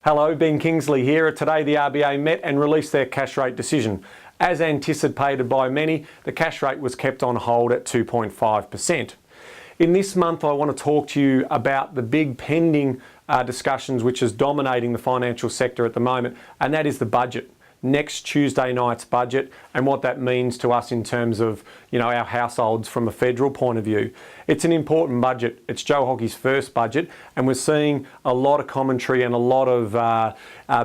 Hello, Ben Kingsley here. Today the RBA met and released their cash rate decision. As anticipated by many, the cash rate was kept on hold at 2.5%. In this month, I want to talk to you about the big pending discussions which is dominating the financial sector at the moment, and that is the budget. Next Tuesday night's budget and what that means to us in terms of our households from a federal point of view. It's an important budget. It's Joe Hockey's first budget, and we're seeing a lot of commentary and a lot of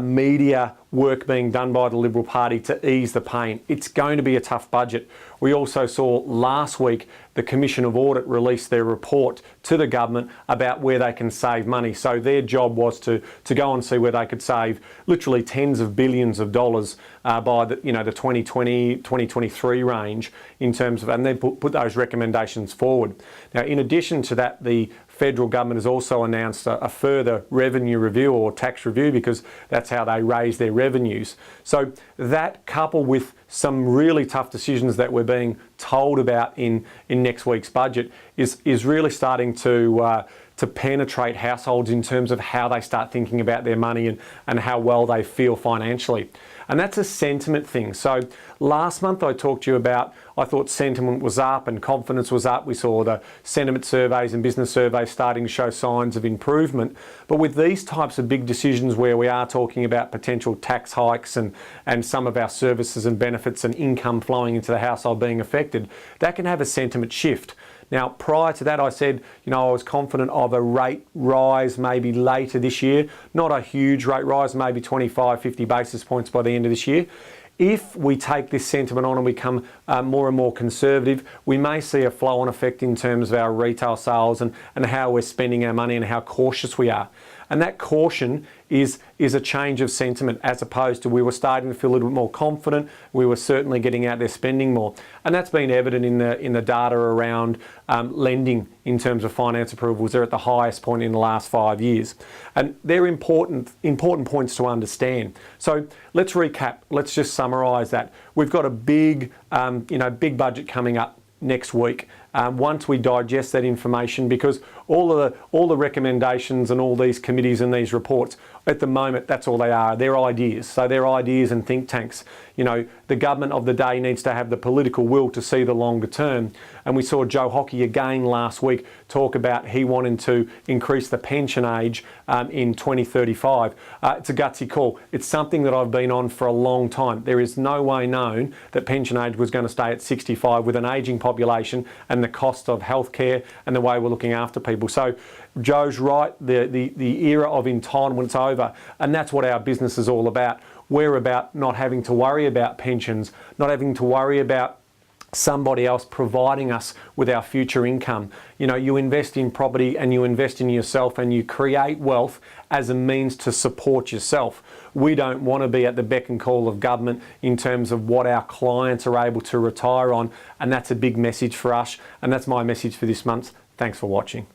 media work being done by the Liberal Party to ease the pain. It's going to be a tough budget. We also saw last week the Commission of Audit release their report to the government about where they can save money. So their job was to go and see where they could save literally tens of billions of dollars by the 2020, 2023 range in terms of, and then put those recommendations forward. Now, in addition to that, the federal government has also announced a further revenue review or tax review, because that's how they raise their revenues. So that, coupled with some really tough decisions that we're being told about in next week's budget, is really starting to penetrate households in terms of how they start thinking about their money and how well they feel financially. And that's a sentiment thing. So last month I talked to you about, I thought sentiment was up and confidence was up. We saw the sentiment surveys and business surveys starting to show signs of improvement. But with these types of big decisions where we are talking about potential tax hikes and some of our services and benefits and income flowing into the household being affected, that can have a sentiment shift. Now, prior to that, I said, I was confident of a rate rise maybe later this year. Not a huge rate rise, maybe 25, 50 basis points by the end of this year. If we take this sentiment on and become more and more conservative, we may see a flow-on effect in terms of our retail sales and how we're spending our money and how cautious we are. And that caution is a change of sentiment, as opposed to we were starting to feel a little bit more confident. We were certainly getting out there spending more. And that's been evident in the data around lending in terms of finance approvals. They're at the highest point in the last 5 years. And they're important points to understand. So let's recap. Let's just summarise that. We've got a big budget coming up next week. Once we digest that information, because all the recommendations and all these committees and these reports, at the moment, that's all they are. They're ideas. So they're ideas and think tanks. The government of the day needs to have the political will to see the longer term. And we saw Joe Hockey again last week talk about he wanting to increase the pension age in 2035. It's a gutsy call. It's something that I've been on for a long time. There is no way known that pension age was going to stay at 65 with an ageing population and the cost of healthcare and the way we're looking after people. So Joe's right. The era of entitlement's over, and that's what our business is all about. We're about not having to worry about pensions, not having to worry about somebody else providing us with our future income. You invest in property and you invest in yourself and you create wealth as a means to support yourself. We don't want to be at the beck and call of government in terms of what our clients are able to retire on, and that's a big message for us, and that's my message for this month. Thanks for watching.